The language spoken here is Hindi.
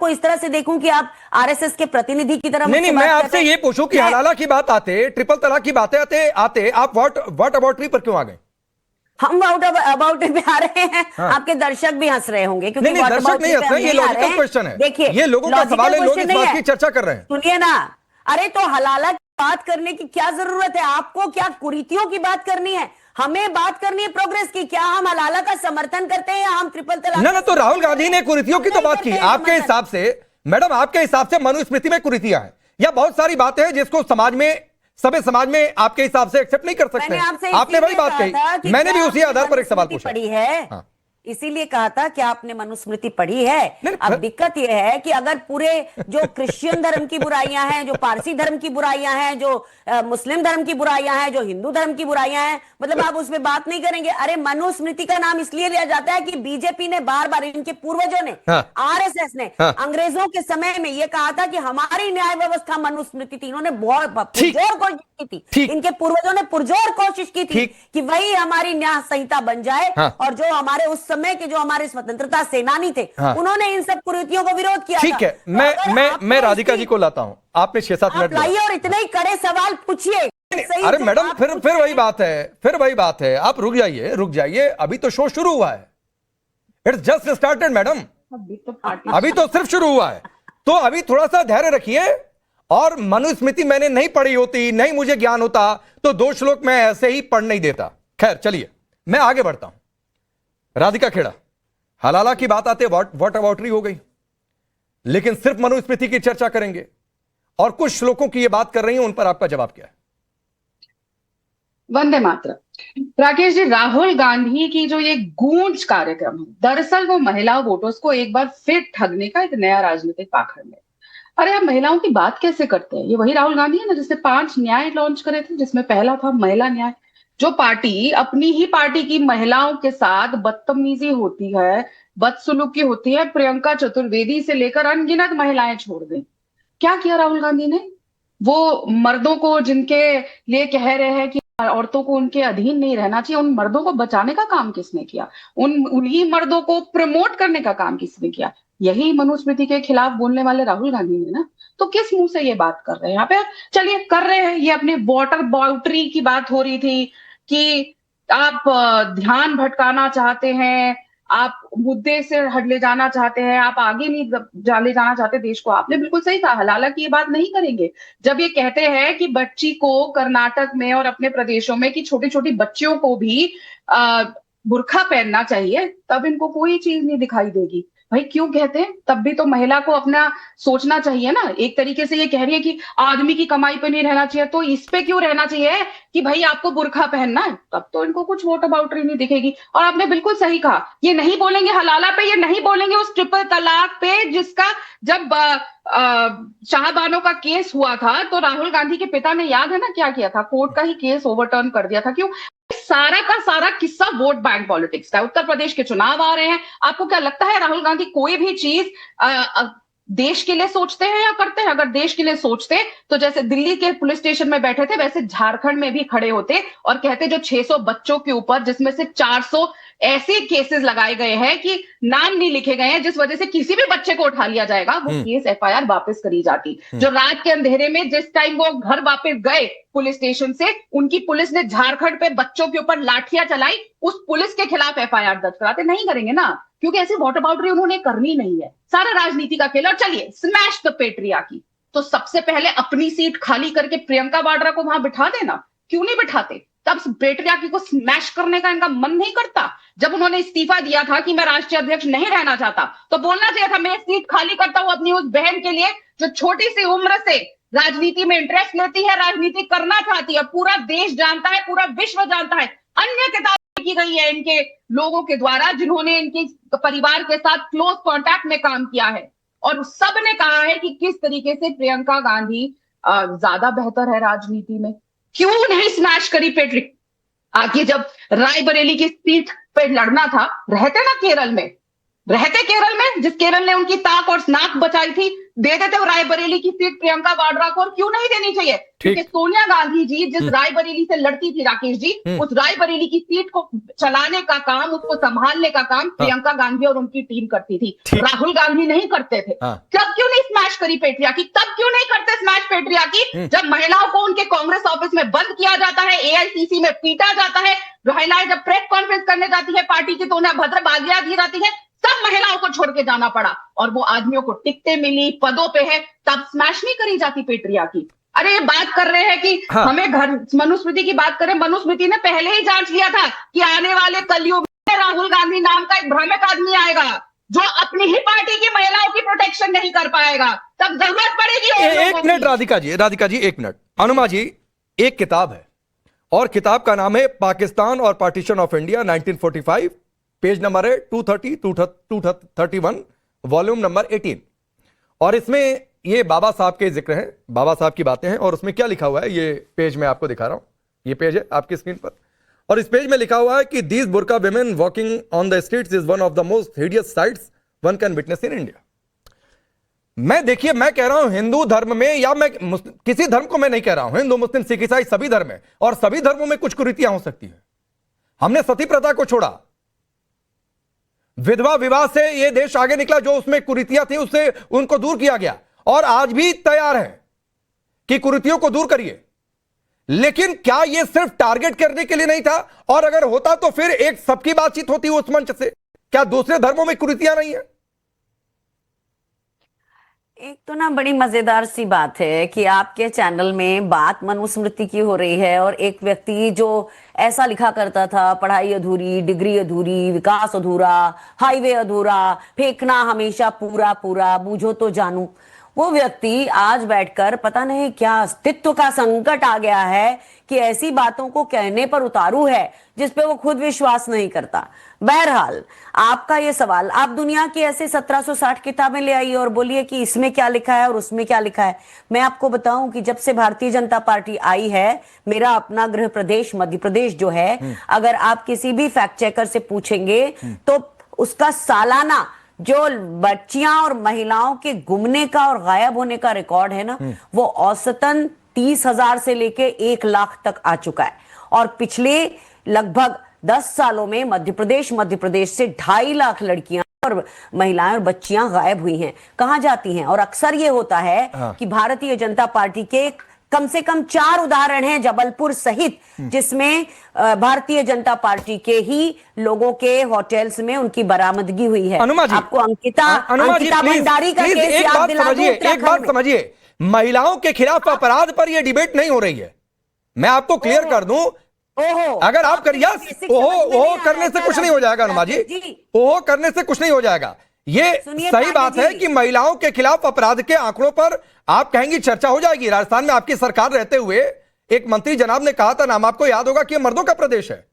आपको इस तरह से देखूं कि आप आरएसएस के प्रतिनिधि की तरह? नहीं, मैं आपसे ये पूछूं कि हलाला की बात आते, ट्रिपल तलाक की बातें आते आप व्हाट अबाउटरी पर क्यों आ गए? हम अबाउट पे आ रहे हैं। हाँ। आपके दर्शक भी हंस रहे होंगे क्योंकि नहीं, दर्शक नहीं हंस रहे, ये लॉजिकल क्वेश्चन है। देखिए, ये लोगों का सवाल है, लोग इस बात की चर्चा कर रहे हैं। सुनिए ना, अरे तो हलाला की बात करने की क्या जरूरत है? आपको क्या कुरीतियों की बात करनी है? हमें बात करनी है प्रोग्रेस की। क्या हम हलाला का समर्थन करते हैं या हम ट्रिपल तलाक? ना, तो राहुल गांधी ने कुरीतियों की तो बात की। आपके हिसाब से मैडम, आपके हिसाब से मनुस्मृति में कुरीतियां हैं या बहुत सारी बातें हैं जिसको समाज में, सभ्य समाज में आपके हिसाब से एक्सेप्ट नहीं कर सकते? आपने वही बात कही, मैंने भी उसी आधार पर एक सवाल पूछा। पढ़ी है, हाँ। इसीलिए कहा था कि आपने मनुस्मृति पढ़ी है। अब दिक्कत यह है कि अगर पूरे जो क्रिश्चियन धर्म की बुराइयां हैं, जो पारसी धर्म की बुराइयां हैं, जो मुस्लिम धर्म की बुराइयां हैं, जो हिंदू धर्म की बुराइयां हैं, मतलब आप उस पर बात नहीं करेंगे? अरे मनुस्मृति का नाम इसलिए लिया जाता है कि बीजेपी ने बार बार, इनके पूर्वजों ने, आरएसएस ने अंग्रेजों के समय में यह कहा था कि हमारी न्याय व्यवस्था मनुस्मृति थी। इन्होंने बहुत पुरजोर कोशिश की थी, इनके पूर्वजों ने पुरजोर कोशिश की थी कि वही हमारी न्याय संहिता बन जाए। और जो हमारे उस समय के जो हमारे स्वतंत्रता सेनानी थे, उन्होंने इन सब कुरीतियों को विरोध किया। ठीक है, मैं राधिका जी को लाता हूं। आपने 6-7 मिनट लाइए और इतने ही कड़े सवाल पूछिए। अरे मैडम, फिर वही बात है, आप रुक जाइए, अभी तो शो शुरू हुआ है। इट्स जस्ट स्टार्टेड मैडम, अभी तो सिर्फ शुरू हुआ है, तो अभी थोड़ा सा धैर्य रखिए। और मनुस्मृति मैंने नहीं पढ़ी होती, नहीं मुझे ज्ञान होता, तो 2 श्लोक मैं ऐसे ही पढ़ नहीं देता। खैर चलिए, मैं आगे बढ़ता हूं। राधिका खेड़ा, हलाला की बात आते व्हाट अबाउटरी हो गई, लेकिन सिर्फ मनुस्मृति की चर्चा करेंगे और कुछ श्लोकों की ये बात कर रही हैं, उन पर आपका जवाब क्या है? वंदे मातरम। राकेश जी, राहुल गांधी की जो ये गूंज कार्यक्रम है, दरअसल वो महिला वोटर्स को एक बार फिर ठगने का एक नया राजनीतिक पाखंड है। अरे आप महिलाओं की बात कैसे करते हैं? ये वही राहुल गांधी है ना जिसने 5 न्याय लॉन्च करे थे, जिसमें पहला था महिला न्याय। जो पार्टी, अपनी ही पार्टी की महिलाओं के साथ बदतमीजी होती है, बदसलूकी होती है, प्रियंका चतुर्वेदी से लेकर अनगिनत महिलाएं छोड़ दें। क्या किया राहुल गांधी ने? वो मर्दों को, जिनके लिए कह रहे हैं कि औरतों को उनके अधीन नहीं रहना चाहिए, उन मर्दों को बचाने का काम किसने किया? उन्हीं मर्दों को प्रमोट करने का काम किसने किया? यही मनुस्मृति के खिलाफ बोलने वाले राहुल गांधी ने ना। तो किस मुंह से ये बात कर रहे हैं यहाँ पे? चलिए कर रहे हैं, ये अपने वाटर बाउंड्री की बात हो रही थी कि आप ध्यान भटकाना चाहते हैं, आप मुद्दे से हट ले जाना चाहते हैं, आप आगे नहीं ले जाना चाहते देश को। आपने बिल्कुल सही कहा, हलाला की ये बात नहीं करेंगे। जब ये कहते हैं कि बच्ची को कर्नाटक में और अपने प्रदेशों में, कि छोटी छोटी बच्चियों को भी बुर्खा पहनना चाहिए, तब इनको कोई चीज नहीं दिखाई देगी। भाई क्यों कहते हैं? तब भी तो महिला को अपना सोचना चाहिए ना। एक तरीके से ये कह रही है कि आदमी की कमाई पे नहीं रहना चाहिए, तो इस पे क्यों रहना चाहिए कि भाई आपको बुर्खा पहनना है? तब तो इनको कुछ वोट अबाउटरी नहीं दिखेगी। और आपने बिल्कुल सही कहा, ये नहीं बोलेंगे हलाला पे, ये नहीं बोलेंगे उस ट्रिपल तलाक पे, जिसका जब शाहबानो का केस हुआ था तो राहुल गांधी के पिता ने, याद है ना क्या किया था? कोर्ट का ही केस ओवरटर्न कर दिया था। क्यों? सारा का सारा किस्सा वोट बैंक पॉलिटिक्स का। उत्तर प्रदेश के चुनाव आ रहे हैं, आपको क्या लगता है राहुल गांधी कोई भी चीज देश के लिए सोचते हैं या करते हैं? अगर देश के लिए सोचते तो जैसे दिल्ली के पुलिस स्टेशन में बैठे थे, वैसे झारखंड में भी खड़े होते और कहते जो 600 बच्चों के ऊपर, जिसमें से 400 ऐसे केसेस लगाए गए हैं कि नाम नहीं लिखे गए हैं, जिस वजह से किसी भी बच्चे को उठा लिया जाएगा, वो केस एफआईआर वापस करी जाती। जो रात के अंधेरे में जिस टाइम वो घर वापस गए पुलिस स्टेशन से, उनकी पुलिस ने झारखंड पे बच्चों के ऊपर लाठियां चलाई, उस पुलिस के खिलाफ एफआईआर दर्ज कराते? नहीं करेंगे ना, क्योंकि ऐसी वॉटर बाउंड्री उन्होंने करनी नहीं है। सारा राजनीति का खेल। और चलिए, स्मैश द पेट्रियार्की। तो सबसे पहले अपनी सीट खाली करके प्रियंका वाड्रा को वहां बिठा देना। क्यों नहीं बिठाते? तब पेट्रियार्की को स्मैश करने का इनका मन नहीं करता? जब उन्होंने इस्तीफा दिया था कि मैं राष्ट्रीय अध्यक्ष नहीं रहना चाहता, तो बोलना चाहिए था मैं सीट खाली करता हूं अपनी उस बहन के लिए जो छोटी सी उम्र से राजनीति में इंटरेस्ट लेती है, राजनीति करना चाहती है। पूरा देश जानता है, पूरा विश्व जानता है, अन्य किताबें की गई है इनके लोगों के द्वारा जिन्होंने इनके परिवार के साथ क्लोज कांटेक्ट में काम किया है, और सब ने कहा है कि किस तरीके से प्रियंका गांधी ज्यादा बेहतर है राजनीति में। क्यों नहीं स्मैश करी पेट्रिक? आगे जब रायबरेली की सीट पे लड़ना था, रहते ना केरल में, रहते केरल में, जिस केरल ने उनकी ताक और नाक बचाई थी, दे देते वो रायबरेली की सीट प्रियंका वाड्रा को, और क्यों नहीं देनी चाहिए? क्योंकि सोनिया गांधी जी जिस रायबरेली से लड़ती थी राकेश जी, उस रायबरेली की सीट को चलाने का काम, उसको संभालने का काम प्रियंका गांधी और उनकी टीम करती थी। राहुल गांधी नहीं करते थे। तब क्यों नहीं स्मैश करी पेट्रियार्की? तब क्यों नहीं करते स्मैश पेट्रियार्की? जब महिलाओं को उनके कांग्रेस ऑफिस में बंद किया जाता है, एआईसीसी में पीटा जाता है, महिलाएं जब प्रेस कॉन्फ्रेंस करने जाती है पार्टी की तो उन्हें भद्र बागिया दी जाती है, सब महिलाओं को छोड़ के जाना पड़ा, और वो आदमियों को टिकटें मिली, पदों पे है, तब स्मैश नहीं करी जाती पेट्रियार्की। अरे ये बात कर रहे हैं कि हमें घर मनुस्मृति की बात करें, मनुस्मृति ने पहले ही जांच लिया था कि आने वाले कलयुग में राहुल गांधी नाम का एक भ्रामक आदमी आएगा जो अपनी ही पार्टी की महिलाओं की प्रोटेक्शन नहीं कर पाएगा, तब जरूरत पड़ेगी। एक मिनट राधिका जी, एक मिनट। अनुमा जी, एक किताब है और किताब का नाम है पाकिस्तान और partition of India 1945, page number है 231, वॉल्यूम नंबर 18, और इसमें ये बाबा साहब के जिक्र हैं, बाबा साहब की बातें हैं, और उसमें क्या लिखा हुआ है, ये पेज मैं आपको दिखा रहा हूं, ये पेज है आपकी स्क्रीन पर, और इस पेज में लिखा हुआ है कि these burqa women walking on the streets is one of the most hideous sights one can witness in India. देखिए, मैं कह रहा हूं हिंदू धर्म में, या मैं किसी धर्म को मैं नहीं कह रहा हूं, हिंदू मुस्लिम सिख ईसाई सभी धर्म है, और सभी धर्मों में कुछ कुरीतियां हो सकती है। हमने सती प्रथा को छोड़ा, विधवा विवाह से यह देश आगे निकला, जो उसमें कुरीतियां थी उससे उनको दूर किया गया, और आज भी तैयार है कि कुरीतियों को दूर करिए। लेकिन क्या यह सिर्फ टारगेट करने के लिए नहीं था? और अगर होता तो फिर एक सबकी बातचीत होती उस मंच से। क्या दूसरे धर्मों में कुरीतियां नहीं है? एक तो ना बड़ी मजेदार सी बात है कि आपके चैनल में बात मनुस्मृति की हो रही है, और एक व्यक्ति जो ऐसा लिखा करता था, पढ़ाई अधूरी, डिग्री अधूरी, विकास अधूरा, हाईवे अधूरा, फेंकना हमेशा पूरा पूरा, बूझो तो जानू, वो व्यक्ति आज बैठकर पता नहीं क्या अस्तित्व का संकट आ गया है कि ऐसी बातों को कहने पर उतारू है जिस पे वो खुद विश्वास नहीं करता। बहरहाल, आपका ये सवाल, आप दुनिया की ऐसे 1760 किताबें ले आइए और बोलिए कि इसमें क्या लिखा है और उसमें क्या लिखा है। मैं आपको बताऊं कि जब से भारतीय जनता पार्टी आई है, मेरा अपना गृह प्रदेश मध्य प्रदेश जो है, अगर आप किसी भी फैक्ट चेकर से पूछेंगे तो उसका सालाना जो बच्चियां और महिलाओं के गुमने का और गायब होने का रिकॉर्ड है ना, वो औसतन 30,000 से लेके 1 लाख तक आ चुका है। और पिछले लगभग 10 सालों में मध्य प्रदेश से 2.5 लाख लड़कियां और महिलाएं और बच्चियां गायब हुई हैं। कहां जाती हैं? और अक्सर ये होता है कि भारतीय जनता पार्टी के कम से कम 4 उदाहरण हैं जबलपुर सहित, जिसमें भारतीय जनता पार्टी के ही लोगों के होटल्स में उनकी बरामदगी हुई है। आपको अंकिता भंडारी का केस याद दिला दूं, एक बात समझिए, महिलाओं के खिलाफ अपराध पर यह डिबेट नहीं हो रही है। मैं आपको क्लियर कर दूं, अगर आप करिए ओहो करने से कुछ नहीं हो जाएगा अनुमा जी, ओहो करने से कुछ नहीं हो जाएगा। ये सही बात है कि महिलाओं के खिलाफ अपराध के आंकड़ों पर आप कहेंगी चर्चा हो जाएगी। राजस्थान में आपकी सरकार रहते हुए एक मंत्री जनाब ने कहा था, नाम आपको याद होगा, कि यह मर्दों का प्रदेश है।